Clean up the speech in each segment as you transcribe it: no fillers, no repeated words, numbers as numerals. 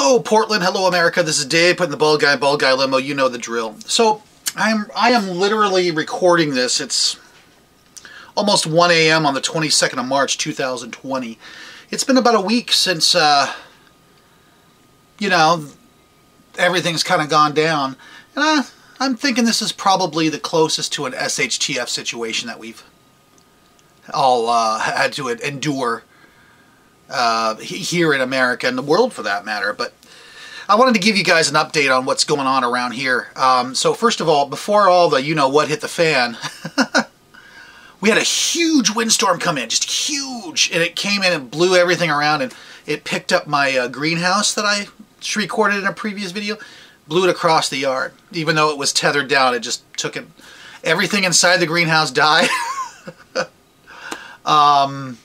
Hello Portland, hello America, this is Dave putting the Bald Guy limo, you know the drill. So I am literally recording this. It's almost 1 a.m. on the 22nd of March 2020. It's been about a week since, you know, everything's kind of gone down. And I'm thinking this is probably the closest to an SHTF situation that we've all had to endure here in America and the world for that matter. But I wanted to give you guys an update on what's going on around here. So first of all, before all the you-know-what hit the fan, we had a huge windstorm come in, just huge, and it came in and blew everything around, and it picked up my greenhouse that I recorded in a previous video, blew it across the yard. Even though it was tethered down, it just took it. Everything inside the greenhouse died. All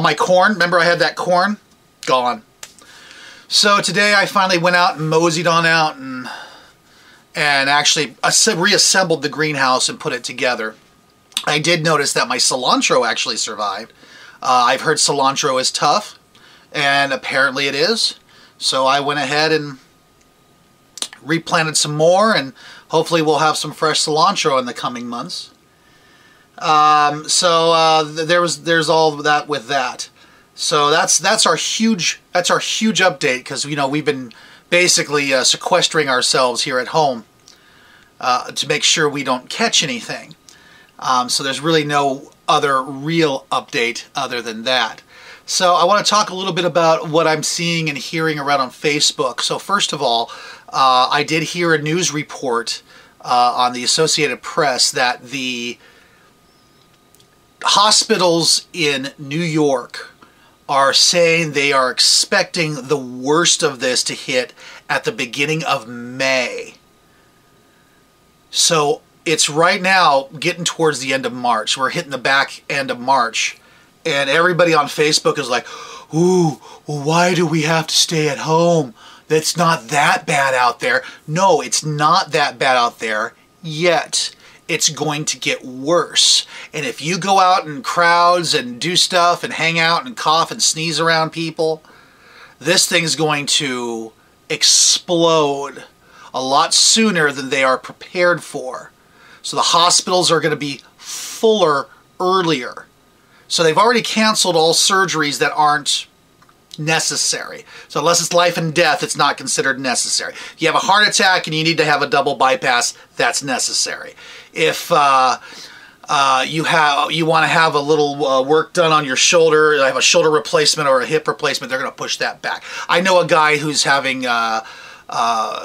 my corn, remember I had that corn? Gone. So today I finally went out and moseyed on out and actually reassembled the greenhouse and put it together. I did notice that my cilantro actually survived. I've heard cilantro is tough, and apparently it is. So I went ahead and replanted some more, and hopefully we'll have some fresh cilantro in the coming months. There's all of that with that. So that's our huge update, because you know we've been basically sequestering ourselves here at home to make sure we don't catch anything. So there's really no other real update other than that. So I want to talk a little bit about what I'm seeing and hearing around on Facebook. So first of all, I did hear a news report on the Associated Press that the hospitals in New York are saying they are expecting the worst of this to hit at the beginning of May. So it's right now getting towards the end of March. We're hitting the back end of March. And everybody on Facebook is like, ooh, why do we have to stay at home? That's not that bad out there. No, it's not that bad out there yet. It's going to get worse. And if you go out in crowds and do stuff and hang out and cough and sneeze around people, this thing's going to explode a lot sooner than they are prepared for. So the hospitals are going to be fuller earlier. So they've already canceled all surgeries that aren't necessary. So unless it's life and death, it's not considered necessary. If you have a heart attack and you need to have a double bypass, that's necessary. If you want to have a little work done on your shoulder, have a shoulder replacement or a hip replacement, they're going to push that back. I know a guy who's having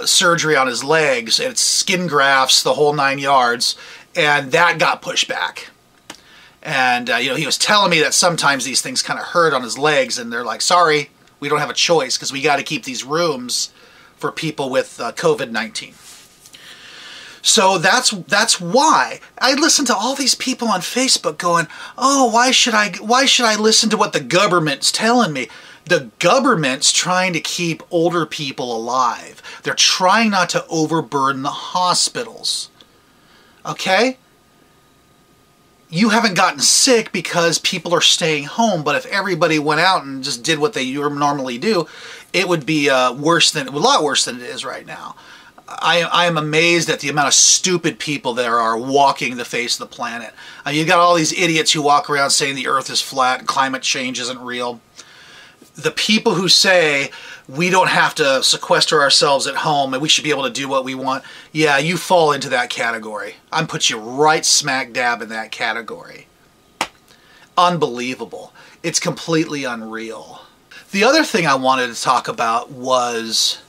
surgery on his legs, and it's skin grafts, the whole 9 yards, and that got pushed back. And you know, he was telling me that sometimes these things kind of hurt on his legs, and they're like, sorry, we don't have a choice because we got to keep these rooms for people with COVID-19. So that's why I listen to all these people on Facebook going, oh, why should I listen to what the government's telling me? The government's trying to keep older people alive. They're trying not to overburden the hospitals. Okay? You haven't gotten sick because people are staying home, but if everybody went out and just did what they normally do, it would be a lot worse than it is right now. I am amazed at the amount of stupid people there are walking the face of the planet. You got all these idiots who walk around saying the earth is flat and climate change isn't real. The people who say we don't have to sequester ourselves at home and we should be able to do what we want, yeah, you fall into that category. I'm put you right smack dab in that category. Unbelievable. It's completely unreal. The other thing I wanted to talk about was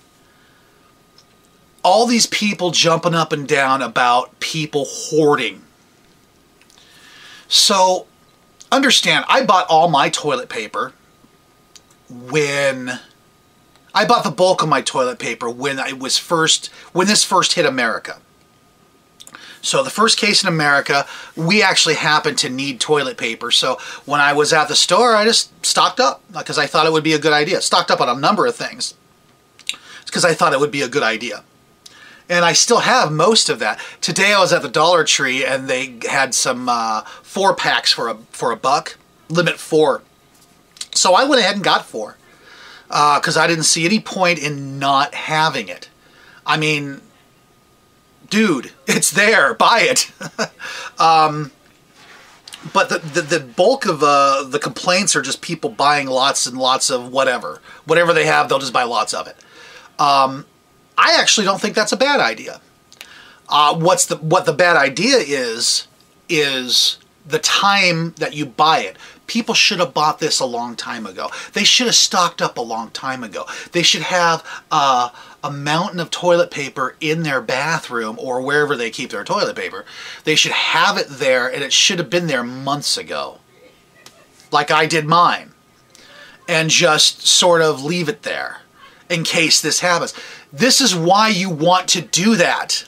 all these people jumping up and down about people hoarding. So, understand, I bought all my toilet paper when I bought the bulk of my toilet paper when this first hit America. So the first case in America, we actually happened to need toilet paper. So when I was at the store, I just stocked up because I thought it would be a good idea. Stocked up on a number of things because I thought it would be a good idea. And I still have most of that. Today I was at the Dollar Tree and they had some 4-packs for a buck, limit 4. So I went ahead and got 4. because I didn't see any point in not having it. I mean, dude, it's there. Buy it. But the bulk of the complaints are just people buying lots and lots of whatever. Whatever they have, they'll just buy lots of it. I actually don't think that's a bad idea. What the bad idea is the time that you buy it. People should have bought this a long time ago. They should have stocked up a long time ago. They should have a mountain of toilet paper in their bathroom or wherever they keep their toilet paper. They should have it there, and it should have been there months ago, like I did mine, and just sort of leave it there in case this happens. This is why you want to do that.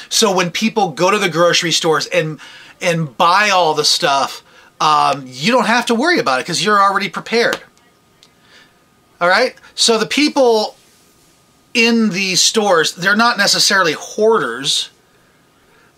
So when people go to the grocery stores and buy all the stuff, you don't have to worry about it because you're already prepared. All right? So the people in these stores, they're not necessarily hoarders.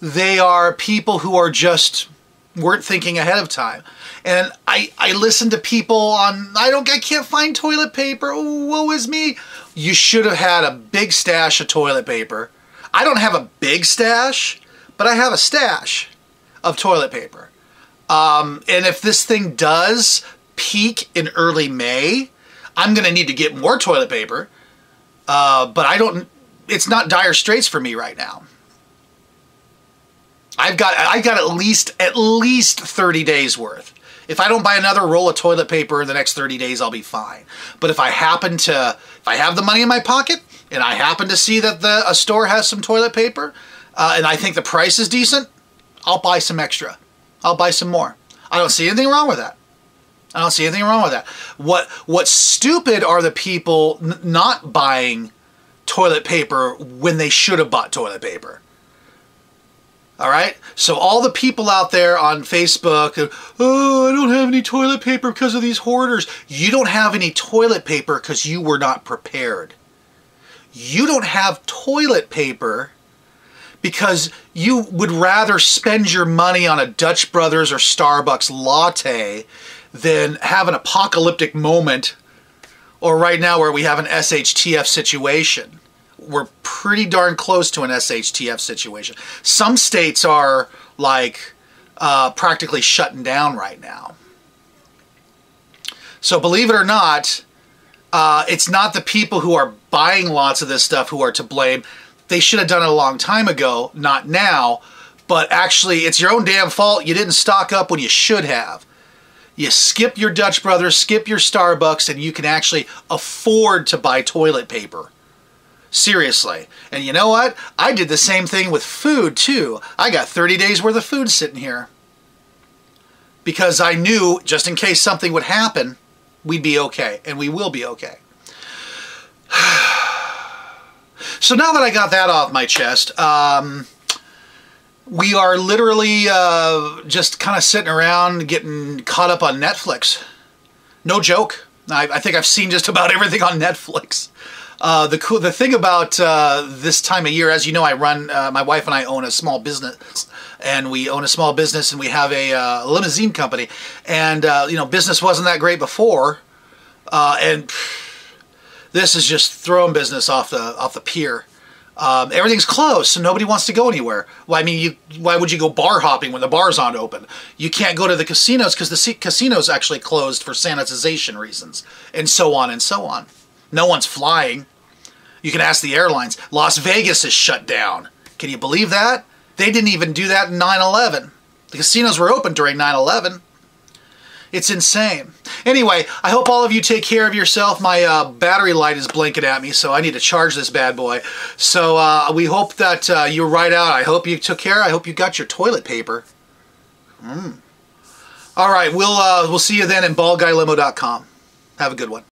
They are people who are just weren't thinking ahead of time. And I listen to people on, I can't find toilet paper. Oh, woe is me. You should have had a big stash of toilet paper. I don't have a big stash, but I have a stash of toilet paper. And if this thing does peak in early May, I'm going to need to get more toilet paper. But it's not dire straits for me right now. I got at least 30 days worth. If I don't buy another roll of toilet paper in the next 30 days, I'll be fine. But if I have the money in my pocket and I happen to see that a store has some toilet paper, and I think the price is decent, I'll buy some extra. I'll buy some more. I don't see anything wrong with that. I don't see anything wrong with that. What's stupid are the people not buying toilet paper when they should have bought toilet paper. All right? So all the people out there on Facebook, oh, I don't have any toilet paper because of these hoarders. You don't have any toilet paper because you were not prepared. You don't have toilet paper because you would rather spend your money on a Dutch Brothers or Starbucks latte than have an apocalyptic moment, or right now where we have an SHTF situation. We're pretty darn close to an SHTF situation. Some states are like practically shutting down right now. So believe it or not, it's not the people who are buying lots of this stuff who are to blame. They should have done it a long time ago, not now. But actually, it's your own damn fault. You didn't stock up when you should have. You skip your Dutch Brothers, skip your Starbucks, and you can actually afford to buy toilet paper. Seriously. And you know what? I did the same thing with food, too. I got 30 days worth of food sitting here. Because I knew, just in case something would happen, we'd be okay. And we will be okay. So now that I got that off my chest, we are literally just kind of sitting around getting caught up on Netflix. No joke. I think I've seen just about everything on Netflix. The thing about this time of year, as you know, I run, my wife and I own a small business. And we own a small business, and we have a limousine company. And, you know, business wasn't that great before. And this is just throwing business off the pier. Everything's closed, so nobody wants to go anywhere. Well, I mean, why would you go bar hopping when the bars aren't open? You can't go to the casinos because the casinos actually closed for sanitization reasons, and so on and so on. No one's flying. You can ask the airlines. Las Vegas is shut down. Can you believe that? They didn't even do that in 9/11. The casinos were open during 9/11. It's insane. Anyway, I hope all of you take care of yourself. My battery light is blinking at me, so I need to charge this bad boy. So we hope that you're right out. I hope you took care. I hope you got your toilet paper. All right, we'll see you then in baldguylimo.com. Have a good one.